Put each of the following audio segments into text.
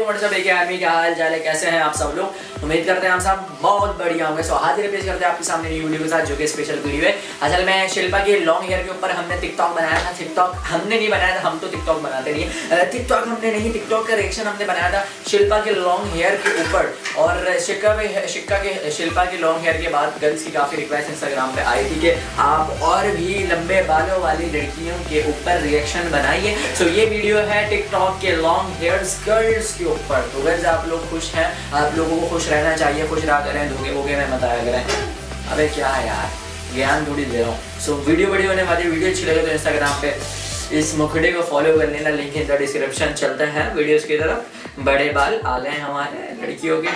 WhatsApp है army, क्या हाल चाल है, कैसे हैं आप सब लोग। उम्मीद करते हैं आप सब बहुत बढ़िया होंगे। सो हाजिर पेश करते हैं आपके सामने न्यू वीडियो के साथ, जो कि स्पेशल वीडियो है। असल में शिल्पा के लॉन्ग हेयर के ऊपर हमने टिकटॉक बनाया था। टिकटॉक हमने नहीं बनाया था, हम तो टिकटॉक बनाते नहीं है। टिकटॉक हमने नहीं, टिकटॉक का रिएक्शन हमने बनाया था शिल्पा के लॉन्ग हेयर के ऊपर। और शिल्पा के लॉन्ग हेयर के बाद गर्ल्स की काफ़ी रिक्वेस्ट इंस्टाग्राम पे आई थी कि आप और भी लंबे बालों वाली लड़कियों के ऊपर रिएक्शन बनाइए। सो ये वीडियो है टिकटॉक के लॉन्ग हेयर्स गर्ल्स के ऊपर। तो गर्ल्स आप लोग खुश हैं, आप लोगों को खुश रहना चाहिए, खुश रहा करें, धोखे वोखे में मत आया करें। अबे क्या है यार, ज्ञान थोड़ी दे रहा हूँ। सो वीडियो बड़ी होने वाली, वीडियो अच्छी लगे तो इंस्टाग्राम पे इस मुखड़े को फॉलो कर लेना, लिंक इन द डिस्क्रिप्शन। चलते हैं वीडियोस की तरफ। बड़े बाल आ गए हमारे लड़कियों के।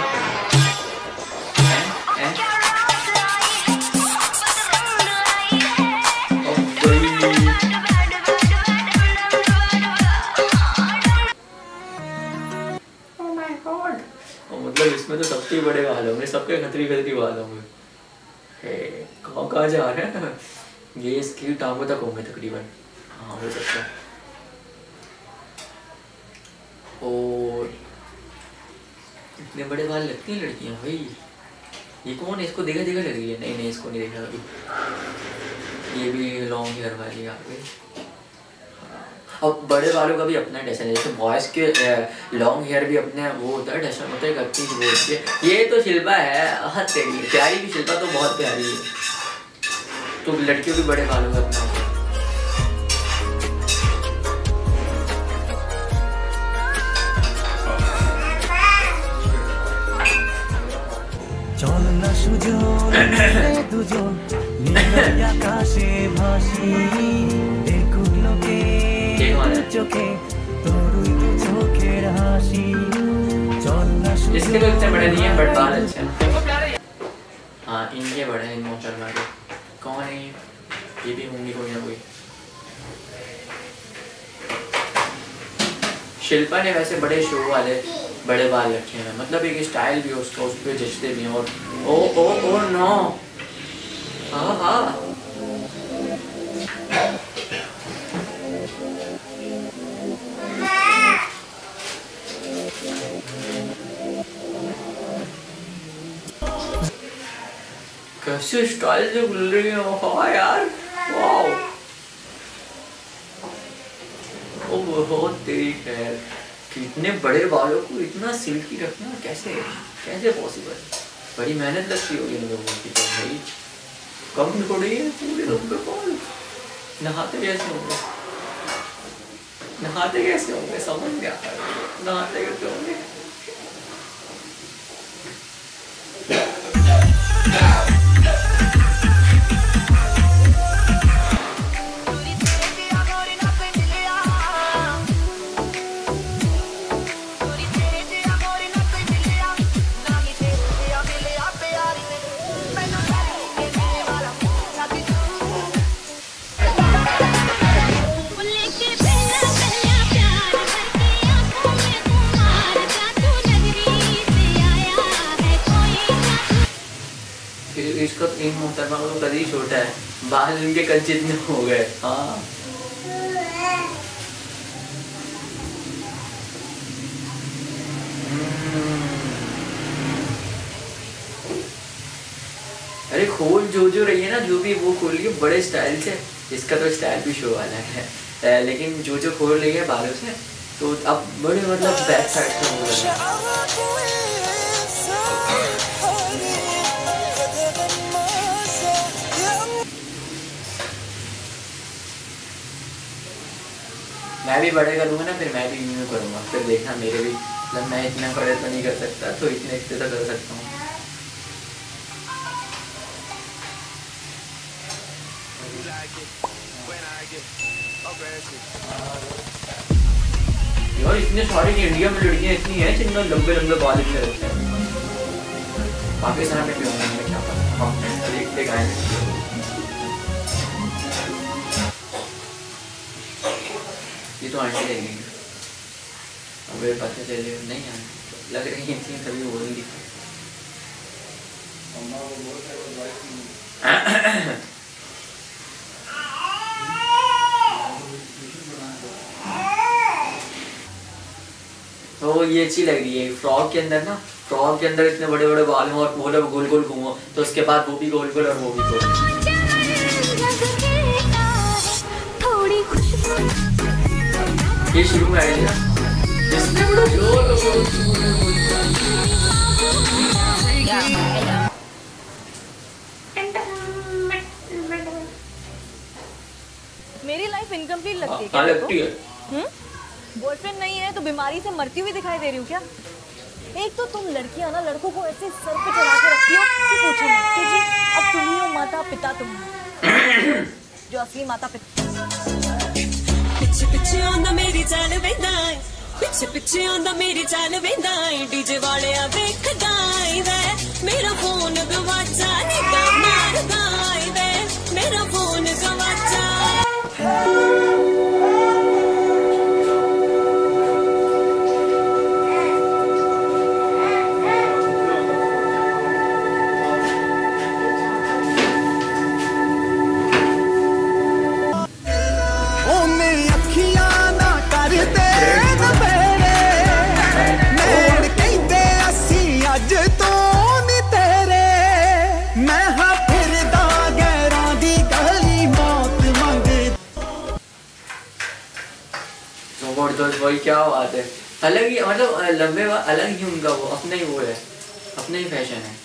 मतलब इसमें तो सबसे बड़े बाल होंगे, सबके खतरी खतरी बाल होंगे। कहाँ जा रहे हैं ये, इसकी टांगों तक होंगे तकरीबन। हाँ हो सकता है। और इतने बड़े बाल लगती हैं लड़कियां भाई। ये कौन है, इसको देखा देखा लग रही है। नहीं नहीं, इसको नहीं देखा अभी। ये भी लॉन्ग हेयर वाली आ गई। अब बड़े बालों का भी अपना टैशन है, जैसे बॉयज़ के लॉन्ग हेयर भी अपने वो होता है, टैशन होता है, करती वो होती है। ये तो शिल्पा है, हाँ तेरी प्यारी भी शिल्पा तो बहुत प्यारी है। तो लड़कियों के बड़े बालों का अपना इसके तो इतने बड़े नहीं है, बट बाल अच्छे हैं। हाँ इनके बड़े हैं, इन मोहतरमा के। कौन है ये भी होंगी कोई ना कोई। शिल्पा ने वैसे बड़े शो वाले बड़े बाल रखे हैं, मतलब एक स्टाइल भी उसका, उस पर जचते भी हैं। और ओ नो, हाँ हाँ कैसे स्टाइल से खुल रही है। हाँ यार वाओ, ओ बहुत तेरी खैर। कितने बड़े बालों को इतना सिल्की रखना कैसे कैसे पॉसिबल। बड़ी मेहनत लगती होगी इन लोगों की तो भाई। कम थोड़ी है, पूरे लंबे बाल। नहाते कैसे होंगे, नहाते कैसे होंगे, समझ नहीं आता है नहाते कैसे होंगे। इसका इन मोहतरमा को तो कभी छोटा है, बाल इनके कल जितने हो गए। हाँ अरे खोल जो रही है ना, जो भी वो खोल रही है बड़े स्टाइल से। इसका तो स्टाइल भी शो वाला है, लेकिन जो खोल रही है बालों से, तो अब बड़े मतलब बैक साइड से हो रहा है। मैं भी बड़े करूँगा ना, फिर मैं भी यूँ करूँगा, फिर देखना मेरे भी। मतलब मैं इतना बड़े तो नहीं कर सकता, तो इतने इतने तो कर सकता हूँ। यार इतने सारे इंडिया में लड़कियाँ इतनी हैं जिनमें लंबे लंबे बाल इतने रहते हैं। पाकिस्तान में क्यों होंगे क्या पता, हम देखते गाएंगे। ये तो आंटी लगेंगे, अब पता चले नहीं आने लग रही थी तभी बोलेंगी। तो ये अच्छी लग रही है फ्रॉक के अंदर ना, फ्रॉक के अंदर इतने बड़े बड़े बाल हो और वो लोग गोल गोल घूमो, तो उसके बाद वो भी गोल गोल और वो भी गोल। ये शुरू में आई थी ना, इसने बड़ा मेरी लाइफ इनकम्प्लीट लगती है क्या? लगती है। बॉयफ्रेंड नहीं है तो बीमारी से मरती हुई दिखाई दे रही हूँ क्या? एक तो तुम लड़कियां ना लड़कों को ऐसे सर पे चढ़ा के रखती हो कि पूछो मत कि जी अब तुम ही हो माता पिता, तुम जो असली माता पिता। पिछे पिछे आंदा मेरी चाल वेंदा है, पिछे पिछे आंदा मेरी चाल वेंदा है, डीजे वाले आ वेखदा वे मेरा फोन गवाचा निगा मारदा वे मेरा फोन गवाचा। वही क्या बात है, अलग ही मतलब लंबे अलग ही उनका वो अपना ही वो है, अपना ही फैशन है।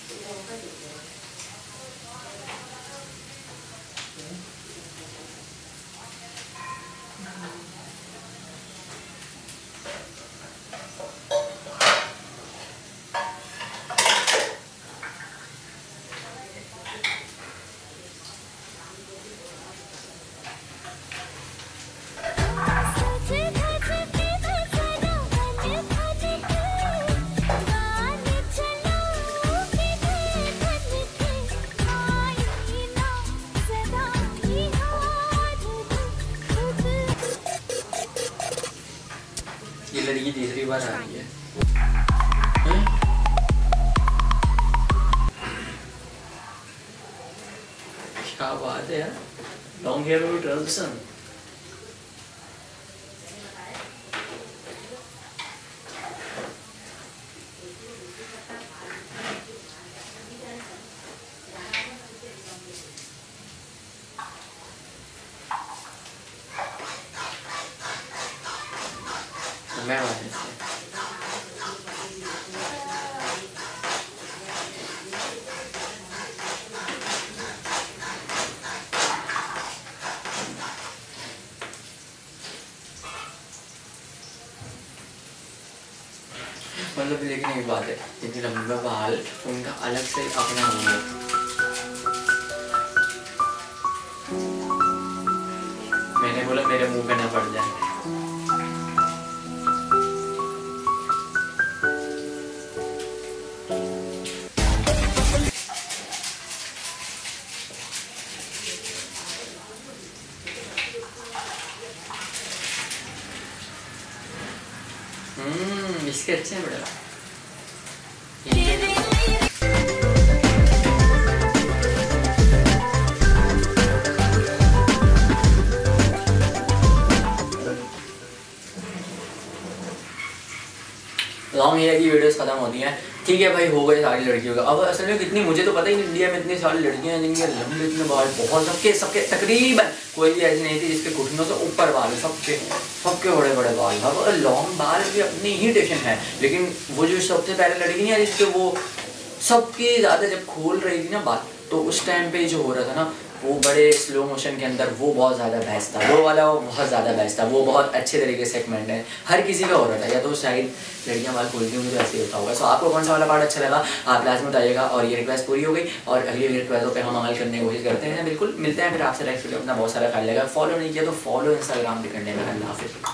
ये लड़की तीसरी बार आ रही है। क्या बात है यार, लॉन्ग हेयर और ट्रांजिशन। मैं मतलब लेकिन एक बात है, इतनी लंबे बाल उनका अलग से अपना हुआ है। मैंने बोला मेरे मुंह पे ना पड़ जाए। इसके अच्छे हैं बड़ा। लॉन्ग हेयर की वीडियोस खत्म होती हैं, ठीक है भाई, हो गए सारी लड़कियों का। अब असल में कितनी, मुझे तो पता ही नहीं इंडिया में इतनी सारी लड़कियां हैं जिनके लंबे इतने बाल, बहुत सबके तकरीबन कोई भी ऐसी नहीं थी जिसके घुटनों से ऊपर बाल, सबके बड़े बड़े बाल। अब लॉन्ग बाल भी अपनी ही टेंशन है, लेकिन वो जो सबसे पहले लड़की नहीं है जिसके वो सबके ज़्यादा जब खोल रही थी ना बाल, तो उस टाइम पे जो हो रहा था ना, वो बड़े स्लो मोशन के अंदर वो बहुत ज़्यादा बेस्ट था, वो वाला वो बहुत ज़्यादा बेस्ट था, वो बहुत अच्छे तरीके से सेगमेंट है, हर किसी का हो रहा था। या तो शायद लड़कियां बाल खोलती होंगी तो ऐसे ही होता होगा। सो आपको कौन सा वाला पार्ट अच्छा लगा आप लास्ट में बताइएगा। और ये रिक्वेस्ट पूरी हो गई और अगली रिक्वेस्टों पे हम अमल करने की कोशिश करते हैं। बिल्कुल मिलते हैं फिर आपसे नेक्स्ट वीडियो। अपना बहुत सारा ख्याल लगेगा। फॉलो नहीं किया तो फॉलो इंस्टाग्राम पे करने में। अल्लाह हाफिज़।